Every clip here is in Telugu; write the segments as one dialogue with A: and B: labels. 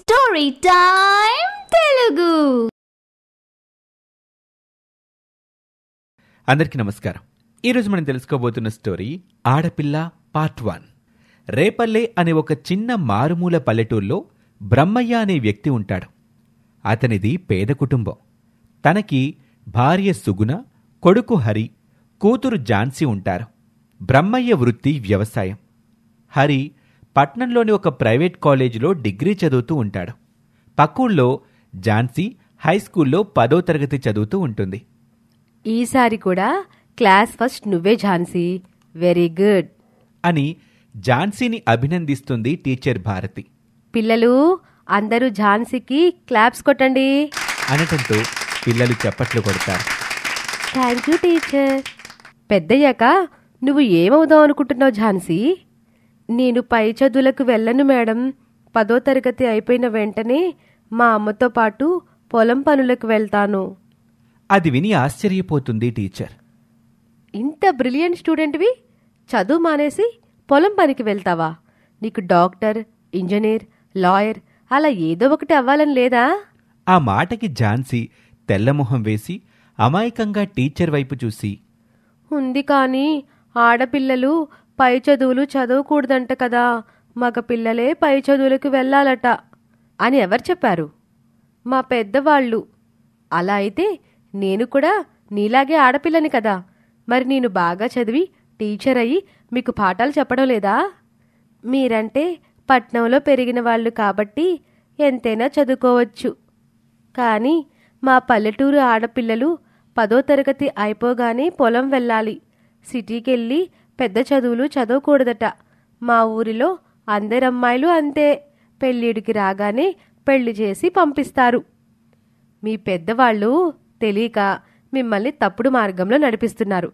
A: Story time Telugu.
B: అందరికీ నమస్కారం. ఈరోజు మనం తెలుసుకోబోతున్న స్టోరీ ఆడపిల్ల పార్ట్ 1. రేపల్లె అనే ఒక చిన్న మారుమూల పల్లెటూరులో బ్రహ్మయ్య అనే వ్యక్తి ఉంటాడు. అతనిది పేద కుటుంబం. తనకి భార్య సుగుణ, కొడుకు హరి, కూతురు ఝాన్సీ ఉంటారు. బ్రహ్మయ్య వృత్తి వ్యవసాయం. హరి పట్నంలోని ఒక ప్రైవేట్ కాలేజీలో డిగ్రీ చదువుతూ ఉంటాడు. పక్కూళ్ళో ఝాన్సీ హైస్కూల్లో 10వ తరగతి చదువుతూ ఉంటుంది.
C: ఈసారి కూడా క్లాస్ ఫస్ట్ నువ్వే ఝాన్సీ, వెరీ గుడ్
B: అని ఝాన్సీని అభినందిస్తుంది టీచర్ భారతి.
C: పిల్లలు అందరూ ఝాన్సీకి క్లాప్స్ కొట్టండి
B: అనటంతో పిల్లలు చప్పట్లు కొడతారు.
C: Thank you teacher. పెద్దయ్యాక నువ్వు ఏమవుదాం అనుకుంటున్నావు ఝాన్సీ? నేను పై చదువులకు వెళ్ళను మేడం. 10వ తరగతి అయిపోయిన వెంటనే మా అమ్మతో పాటు పొలం పనులకు వెళ్తాను.
B: అది విని ఆశ్చర్యపోతుంది టీచర్.
C: ఇంత బ్రిలియంట్ స్టూడెంట్వి చదువు మానేసి పొలం పనికి వెళ్తావా? నీకు డాక్టర్, ఇంజనీర్, లాయర్ అలా ఏదో ఒకటి అవ్వాలని లేదా?
B: ఆ మాటకి ఝాన్సీ తెల్లమొహం వేసి అమాయకంగా టీచర్ వైపు చూసి,
C: ఉంది కానీ ఆడపిల్లలు పై చదువులు చదవకూడదంట కదా, మగ పిల్లలే పై చదువులకు వెళ్ళాలట అని ఎవరు చెప్పారు? మా పెద్దవాళ్ళు. అలా అయితే నేను కూడా నీలాగే ఆడపిల్లని కదా, మరి నేను బాగా చదివి టీచర్ అయ్యి మీకు పాఠాలు చెప్పడం లేదా? మీరంటే పట్నంలో పెరిగిన వాళ్ళు కాబట్టి ఎంతైనా చదువుకోవచ్చు. కానీ మా పల్లెటూరు ఆడపిల్లలు 10వ తరగతి అయిపోగానే పొలం వెళ్ళాలి. సిటీకెళ్ళి పెద్ద చదువులు చదవకూడదట. మా ఊరిలో అందరమ్మాయిలు అంతే, పెళ్ళిడికి రాగానే పెళ్లి చేసి పంపిస్తారు. మీ పెద్దవాళ్ళు తెలియక మిమ్మల్ని తప్పుడు మార్గంలో నడిపిస్తున్నారు.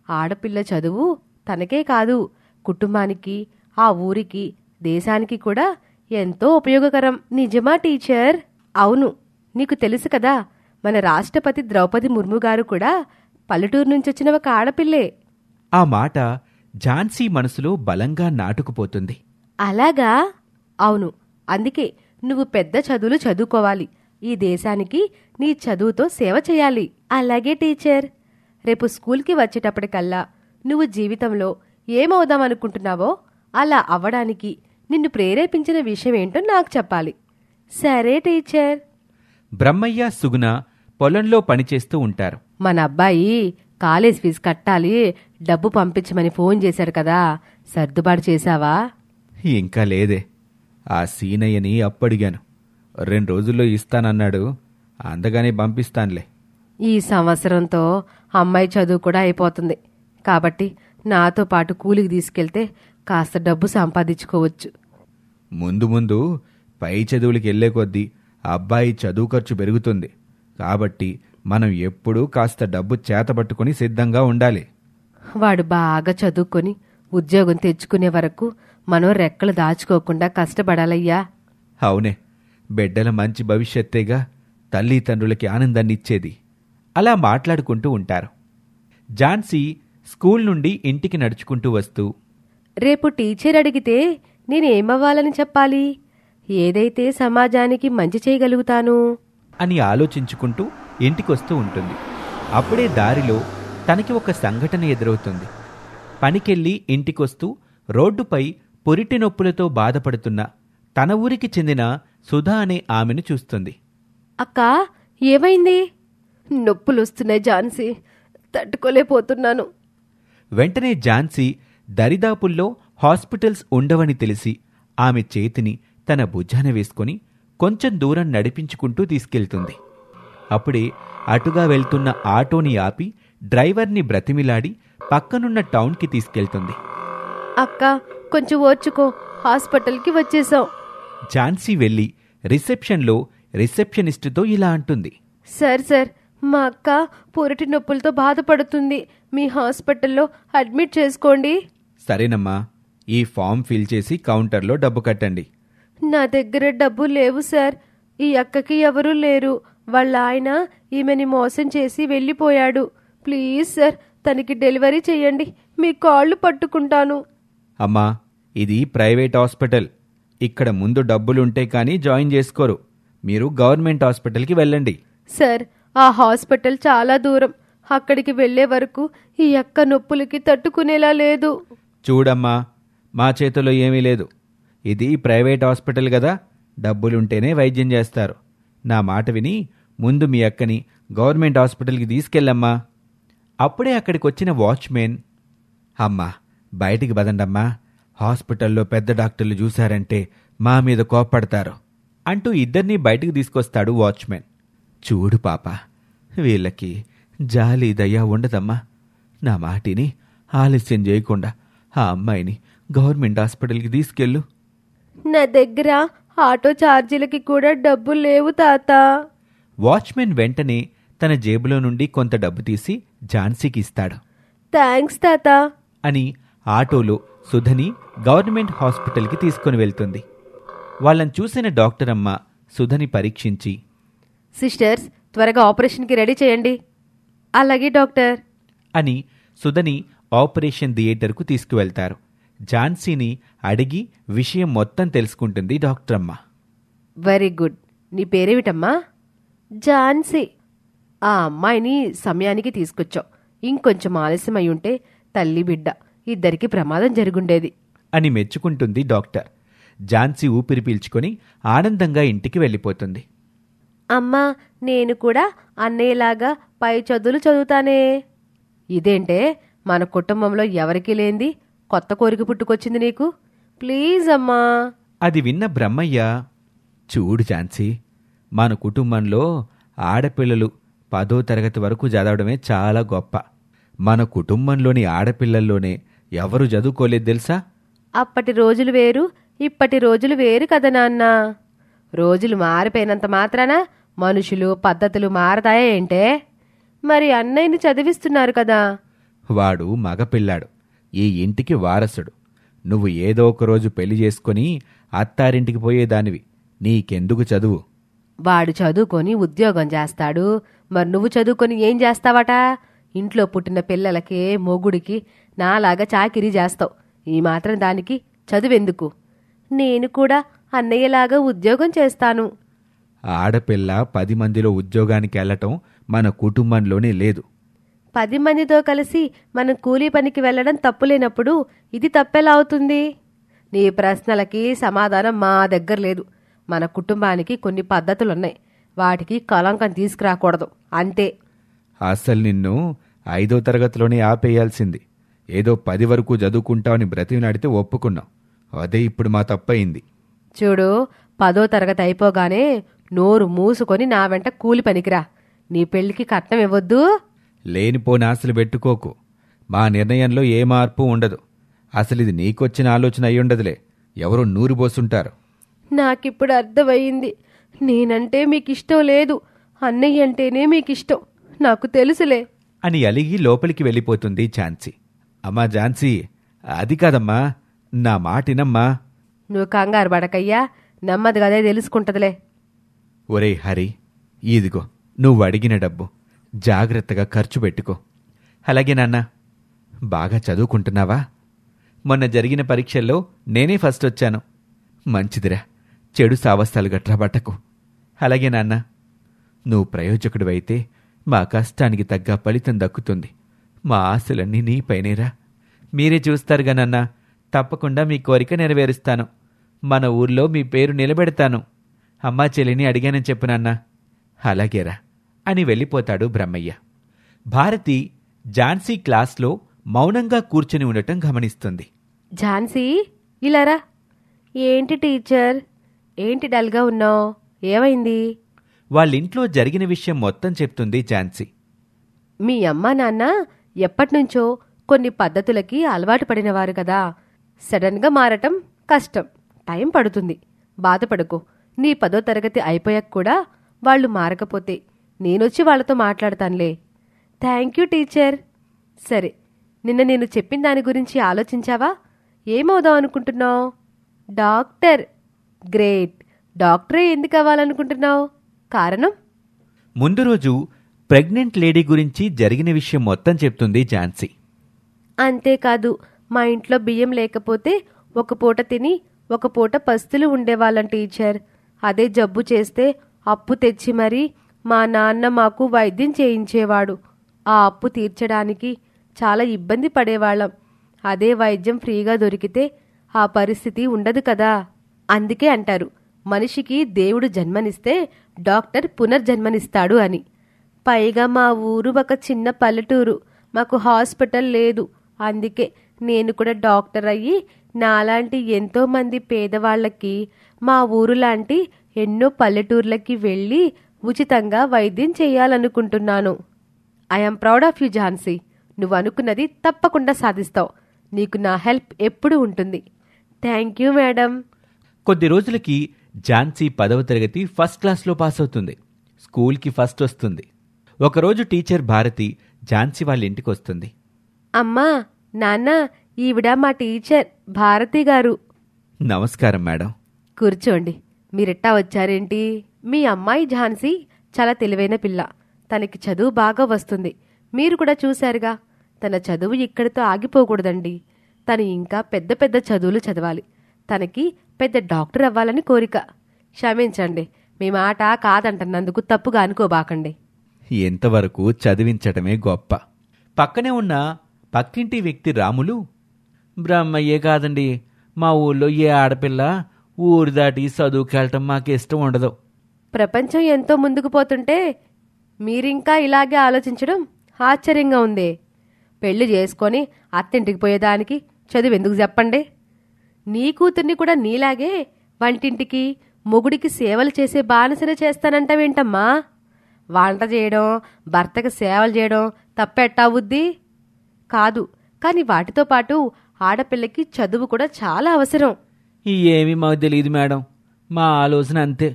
C: ఆడపిల్ల చదువు తనకే కాదు, కుటుంబానికి, ఆ ఊరికి, దేశానికి కూడా ఎంతో ఉపయోగకరం. నిజమా టీచర్? అవును, నీకు తెలుసు కదా, మన రాష్ట్రపతి ద్రౌపది ముర్ము గారు కూడా పల్లెటూరు నుంచి వచ్చిన ఒక ఆడపిల్లే.
B: ఆ మాట ఝాన్సీ మనసులో బలంగా నాటుకుపోతుంది.
C: అలాగా? అవును. అందుకే నువ్వు పెద్ద చదువులు చదువుకోవాలి. ఈ దేశానికి నీ చదువుతో సేవ చేయాలి. అలాగే టీచర్. రేపు స్కూల్కి వచ్చేటప్పటికల్లా నువ్వు జీవితంలో ఏమవుదామనుకుంటున్నావో అలా అవ్వడానికి నిన్ను ప్రేరేపించిన విషయం ఏంటో నాకు చెప్పాలి. సరే టీచర్.
B: బ్రహ్మయ్య, సుగుణ పొలంలో పనిచేస్తూ ఉంటారు.
C: మన అబ్బాయి కాలేజ్ ఫీజు కట్టాలి, డబ్బు పంపించమని ఫోన్ చేశాడు కదా, సర్దుబాటు చేశావా?
B: ఇంకా లేదే. ఆ సీనయ్యని అప్పడిగాను. 2 రోజుల్లో ఇస్తానన్నాడు. అందగానే పంపిస్తానులే.
C: ఈ సంవత్సరంతో అమ్మాయి చదువు కూడా అయిపోతుంది కాబట్టి నాతో పాటు కూలికి తీసుకెళ్తే కాస్త డబ్బు సంపాదించుకోవచ్చు.
B: ముందు ముందు పై చదువులకి వెళ్లే కొద్దీ అబ్బాయి చదువు ఖర్చు పెరుగుతుంది. కాబట్టి మనం ఎప్పుడూ కాస్త డబ్బు చేతబట్టుకుని సిద్ధంగా ఉండాలి.
C: వాడు బాగా చదువుకొని ఉద్యోగం తెచ్చుకునే వరకు మనం రెక్కలు దాచుకోకుండా కష్టపడాలయ్యా.
B: అవునే, బిడ్డల మంచి భవిష్యత్తేగా తల్లిదండ్రులకి ఆనందాన్నిచ్చేది. అలా మాట్లాడుకుంటూ ఉంటారు. ఝాన్సీ స్కూల్ నుండి ఇంటికి నడుచుకుంటూ వస్తూ,
C: రేపు టీచర్ అడిగితే నేనేమవ్వాలని చెప్పాలి? ఏదైతే సమాజానికి మంచి చేయగలుగుతాను
B: అని ఆలోచించుకుంటూ ఇంటికొస్తూ ఉంటుంది. అప్పుడే దారిలో తనకి ఒక సంఘటన ఎదురవుతుంది. పనికెళ్ళి ఇంటికొస్తూ రోడ్డుపై పురిటి నొప్పులతో బాధపడుతున్న తన ఊరికి చెందిన సుధా అనే ఆమెను చూస్తుంది.
C: అక్కా, ఏమైంది? నొప్పులొస్తున్నాయి ఝాన్సీ, తట్టుకోలేకపోతున్నాను.
B: వెంటనే ఝాన్సీ దరిదాపుల్లో హాస్పిటల్స్ ఉండవని తెలిసి ఆమె చేతిని తన భుజాన వేసుకుని కొంచెం దూరం నడిపించుకుంటూ తీసుకెళ్తుంది. అప్పుడే అటుగా వెళ్తున్న ఆటోని ఆపి డ్రైవర్ని బ్రతిమిలాడి పక్కనున్న టౌన్కి తీసుకెళ్తుంది.
C: అక్క, కొంచెం ఓర్చుకో, హాస్పిటల్కి వచ్చేసాం.
B: ఝాన్సీ వెళ్లి రిసెప్షన్లో రిసెప్షనిస్టుతో ఇలా అంటుంది.
C: సార్, మా అక్క పురిటి నొప్పులతో బాధపడుతుంది. మీ హాస్పిటల్లో అడ్మిట్ చేసుకోండి.
B: సరేనమ్మా, ఈ ఫామ్ ఫిల్ చేసి కౌంటర్లో డబ్బు కట్టండి.
C: నా దగ్గర డబ్బు లేవు సార్. ఈ అక్కకి ఎవరూ లేరు. వాళ్ళ ఆయన ఈమెని మోసం చేసి వెళ్ళిపోయాడు. ప్లీజ్ సార్, తనకి డెలివరీ చెయ్యండి, మీ కాళ్ళు పట్టుకుంటాను.
B: అమ్మా, ఇది ప్రైవేట్ హాస్పిటల్. ఇక్కడ ముందు డబ్బులుంటే కానీ జాయిన్ చేసుకోరు. మీరు గవర్నమెంట్ హాస్పిటల్కి వెళ్ళండి.
C: సార్, ఆ హాస్పిటల్ చాలా దూరం. అక్కడికి వెళ్లే వరకు ఈ అక్క నొప్పులకి తట్టుకునేలా లేదు.
B: చూడమ్మా, మా చేతిలో ఏమీ లేదు. ఇది ప్రైవేట్ హాస్పిటల్ కదా, డబ్బులుంటేనే వైద్యం చేస్తారు. నా మాట విని ముందు మీ అక్కని గవర్నమెంట్ హాస్పిటల్కి తీసుకెళ్ళమ్మా. అప్పుడే అక్కడికొచ్చిన వాచ్మెన్, అమ్మా బయటికి పదండమ్మా, హాస్పిటల్లో పెద్ద డాక్టర్లు చూశారంటే మా మీద కోప్పడతారు అంటూ ఇద్దరినీ బయటికి తీసుకొస్తాడు వాచ్మెన్. చూడు పాప, వీళ్ళకి జాలి దయ ఉండదమ్మా. నా మాటిని ఆలస్యం చేయకుండా ఆ అమ్మాయిని గవర్నమెంట్ హాస్పిటల్కి తీసుకెళ్ళు.
C: నా దగ్గర ఆటో ఛార్జీలకి కూడా డబ్బులు లేవు తాత.
B: వాచ్మెన్ వెంటనే తన జేబులో నుండి కొంత డబ్బు తీసి ఝాన్సీకి ఇస్తాడు.
C: థ్యాంక్స్ తాత
B: అని ఆటోలో సుధని గవర్నమెంట్ హాస్పిటల్కి తీసుకుని వెళ్తుంది. వాళ్ళని చూసిన డాక్టర్ అమ్మ సుధని పరీక్షించి,
C: సిస్టర్స్, త్వరగా ఆపరేషన్కి రెడీ చేయండి. అలాగే డాక్టర్
B: అని సుధని ఆపరేషన్ థియేటర్కు తీసుకువెళ్తారు. ఝాన్సీని అడిగి విషయం మొత్తం తెలుసుకుంటుంది డాక్టర్ అమ్మ.
C: Very good. నీ పేరేమిటమ్మా? ఝాన్సీ. ఆ అమ్మాయిని సమయానికి తీసుకొచ్చావు. ఇంకొంచెం ఆలస్యం అయి ఉంటే తల్లి బిడ్డ ఇద్దరికి ప్రమాదం జరుగుండేది
B: అని మెచ్చుకుంటుంది డాక్టర్. ఝాన్సీ ఊపిరి పీల్చుకొని ఆనందంగా ఇంటికి వెళ్ళిపోతుంది.
C: అమ్మా, నేను కూడా అన్నయ్యలాగా పై చదువులు చదువుతానే. ఇదేంటే, మన కుటుంబంలో ఎవరికీ లేంది కొత్త కోరిక పుట్టుకొచ్చింది నీకు? ప్లీజ్ అమ్మా.
B: అది విన్న బ్రహ్మయ్య, చూడు ఝాన్సీ, మన కుటుంబంలో ఆడపిల్లలు 10వ తరగతి వరకు చదవడమే చాలా గొప్ప. మన కుటుంబంలోని ఆడపిల్లల్లోనే ఎవరు చదువుకోలేదు తెలుసా?
C: అప్పటి రోజులు వేరు, ఇప్పటి రోజులు వేరు కదా నాన్న. రోజులు మారిపోయినంత మాత్రాన మనుషులు పద్ధతులు మారతాయా ఏంటే? మరి అన్నయ్యని చదివిస్తున్నారు కదా.
B: వాడు మగపిల్లాడు, ఈ ఇంటికి వారసుడు. నువ్వు ఏదో ఒకరోజు పెళ్లి చేసుకుని అత్తారింటికి పోయేదానివి. నీకెందుకు చదువు?
C: వాడు చదువుకొని ఉద్యోగం చేస్తాడు. మరి నువ్వు చదువుకొని ఏం చేస్తావట? ఇంట్లో పుట్టిన పిల్లలకి మొగుడికి నాలాగా చాకిరీ చేస్తావు. ఈ మాత్రం దానికి చదువెందుకు? నేను కూడా అన్నయ్యలాగా ఉద్యోగం చేస్తాను.
B: ఆడపిల్ల 10 మందిలో ఉద్యోగానికి వెళ్లటం మన కుటుంబంలోనే లేదు.
C: 10 మందితో కలిసి మనం కూలీ పనికి వెళ్లడం తప్పులేనప్పుడు ఇది తప్పెలా అవుతుంది? నీ ప్రశ్నలకి సమాధానం మా దగ్గర లేదు. మన కుటుంబానికి కొన్ని పద్ధతులున్నాయి. వాటికి కళంకం తీసుకురాకూడదు, అంతే.
B: అసలు నిన్ను 5వ తరగతిలోనే ఆపేయాల్సింది. ఏదో 10 వరకు చదువుకుంటావని బ్రతిమలాడితే ఒప్పుకున్నాం. అదే ఇప్పుడు మా తప్పయింది.
C: చూడు, 10వ తరగతి అయిపోగానే నోరు మూసుకొని నా వెంట కూలి పనికిరా. నీ పెళ్లికి కట్నం ఇవ్వొద్దు.
B: లేనిపోని ఆశలు పెట్టుకోకు. మా నిర్ణయంలో ఏ మార్పు ఉండదు. అసలు ఇది నీకొచ్చిన ఆలోచన అయ్యుండదులే, ఎవరో నూరు పోసుంటారు.
C: నాకిప్పుడు అర్థమయ్యింది. నేనంటే మీకిష్టం లేదు, అన్నయ్య అంటేనే మీకిష్టం. నాకు తెలుసులే
B: అని అలిగి లోపలికి వెళ్ళిపోతుంది ఝాన్సీ. అమ్మా ఝాన్సీ, అది కాదమ్మా, నా మాటినమ్మా.
C: నువ్వు కంగారు పడకయ్యా, నెమ్మదిగానే తెలుసుకుంటదిలే.
B: ఒరే హరి, ఇదిగో నువ్వు అడిగిన డబ్బు, జాగ్రత్తగా ఖర్చు పెట్టుకో. అలాగే నాన్న. బాగా చదువుకుంటున్నావా? మొన్న జరిగిన పరీక్షల్లో నేనే ఫస్ట్ వచ్చాను. మంచిదిరా, చెడు సావస్థలు గట్రా పట్టకు. అలాగే నాన్న. నువ్వు ప్రయోజకుడివైతే మా కష్టానికి తగ్గ ఫలితం దక్కుతుంది. మా ఆశలన్నీ నీపైనేరా. మీరే చూస్తారుగా నాన్న, తప్పకుండా మీ కోరిక నెరవేరుస్తాను. మన ఊర్లో మీ పేరు నిలబెడతాను. అమ్మా చెల్లిని అడిగానని చెప్పు నాన్న. అలాగేరా అని వెళ్ళిపోతాడు బ్రహ్మయ్య. భారతి ఝాన్సీ క్లాస్లో మౌనంగా కూర్చుని ఉండటం గమనిస్తుంది.
C: ఝాన్సీ, ఇలారా. ఏంటి టీచర్, ఏంటి డల్గా ఉన్నావు? ఏమైంది?
B: వాళ్ళింట్లో జరిగిన విషయం మొత్తం చెప్తుంది ఝాన్సీ.
C: మీ అమ్మా నాన్న ఎప్పటినుంచో కొన్ని పద్ధతులకి అలవాటు పడినవారు కదా. సడన్గా మారటం కష్టం, టైం పడుతుంది. బాధపడకు. నీ 10వ తరగతి అయిపోయాక కూడా వాళ్ళు మారకపోతే నేనొచ్చి వాళ్ళతో మాట్లాడతానులే. Thank you teacher. సరే, నిన్న నేను చెప్పిన దాని గురించి ఆలోచించావా? ఏమవుదాం అనుకుంటున్నావు? డాక్టర్. గ్రేట్. డాక్టరే ఎందుకు అవ్వాలనుకుంటున్నావు? కారణం?
B: ముందు రోజు ప్రెగ్నెంట్ లేడీ గురించి జరిగిన విషయం మొత్తం చెప్తుంది ఝాన్సీ.
C: అంతేకాదు, మా ఇంట్లో బియ్యం లేకపోతే ఒక పూట తిని ఒక పూట పస్తులు ఉండేవాళ్ళం టీచర్. అదే జబ్బు చేస్తే అప్పు తెచ్చి మరీ మా నాన్న మాకు వైద్యం చేయించేవాడు. ఆ అప్పు తీర్చడానికి చాలా ఇబ్బంది పడేవాళ్ళం. అదే వైద్యం ఫ్రీగా దొరికితే ఆ పరిస్థితి ఉండదు కదా. అందుకే అంటారు, మనిషికి దేవుడు జన్మనిస్తే డాక్టర్ పునర్జన్మనిస్తాడు అని. పైగా మా ఊరు ఒక చిన్న పల్లెటూరు, మాకు హాస్పిటల్ లేదు. అందుకే నేను కూడా డాక్టర్ అయ్యి నాలాంటి ఎంతోమంది పేదవాళ్ళకి మా ఊరు లాంటి ఎన్నో పల్లెటూర్లకి వెళ్ళి ఉచితంగా వైద్యం చేయాలనుకుంటున్నాను. I'm proud of you Jhansi. నువ్వు అనుకున్నది తప్పకుండా సాధిస్తావు. నీకు నా హెల్ప్ ఎప్పుడూ ఉంటుంది. Thank you madam.
B: కొద్ది రోజులకి ఝాన్సీ 10వ తరగతి ఫస్ట్ క్లాస్లో పాస్ అవుతుంది. స్కూల్కి ఫస్ట్ వస్తుంది. ఒకరోజు టీచర్ భారతి ఝాన్సీ వాళ్ళ ఇంటికి వస్తుంది.
C: అమ్మా, నాన్న, ఈవిడ మా టీచర్ భారతి గారు.
B: నమస్కారం మేడం.
C: కూర్చోండి. మీరెట్టా వచ్చారేంటి? మీ అమ్మాయి ఝాన్సీ చాలా తెలివైన పిల్ల. తనకి చదువు బాగా వస్తుంది. మీరు కూడా చూశారుగా. తన చదువు ఇక్కడితో ఆగిపోకూడదండి. తను ఇంకా పెద్ద పెద్ద చదువులు చదవాలి. తనకి పెద్ద డాక్టర్ అవ్వాలని కోరిక. క్షమించండి, మీ మాట కాదంటున్నందుకు తప్పుగా అనుకోబాకండి.
B: ఎంతవరకు చదివించటమే గొప్ప. పక్కనే ఉన్న పక్కింటి వ్యక్తి రాములు, బ్రహ్మయ్యే కాదండి, మా ఊళ్ళో ఏ ఆడపిల్ల ఊరు దాటి చదువుకెళ్ళటం మాకు ఇష్టం ఉండదు.
C: ప్రపంచం ఎంతో ముందుకు పోతుంటే మీరింకా ఇలాగే ఆలోచించడం ఆశ్చర్యంగా ఉందే. పెళ్లి చేసుకొని అత్తింటికి పోయేదానికి చదువు ఎందుకు చెప్పండి? నీ కూతుర్ని కూడా నీలాగే వంటింటికి మొగుడికి సేవలు చేసే బానిసనే చేస్తానంటావేంటమ్మా? వంట చేయడం, భర్తకి సేవలు చేయడం తప్పెట్టావుద్ది కాదు. కానీ వాటితో పాటు ఆడపిల్లకి చదువు కూడా చాలా అవసరం.
B: ఏమీ మాకు తెలియదు మేడం. మా ఆలోచన అంతే.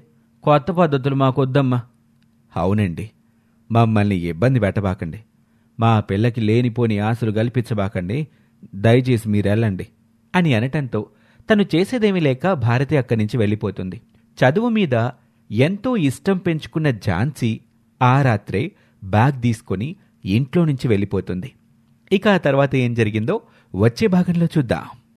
B: కొత్త పద్ధతులు మాకొద్దమ్మా. అవునండి, మమ్మల్ని ఇబ్బంది పెట్టబాకండి. మా పిల్లకి లేనిపోని ఆశలు కల్పించబాకండి. దయచేసి మీరెళ్ళండి అని అనటంతో తను చేసేదేమీ లేక భారతి అక్కడి నుంచి వెళ్ళిపోతుంది. చదువు మీద ఎంతో ఇష్టం పెంచుకున్న ఝాన్సీ ఆ రాత్రే బ్యాగ్ తీసుకొని ఇంట్లో నుంచి వెళ్ళిపోతుంది. ఇక ఆ తర్వాత ఏం జరిగిందో వచ్చే భాగంలో చూద్దాం.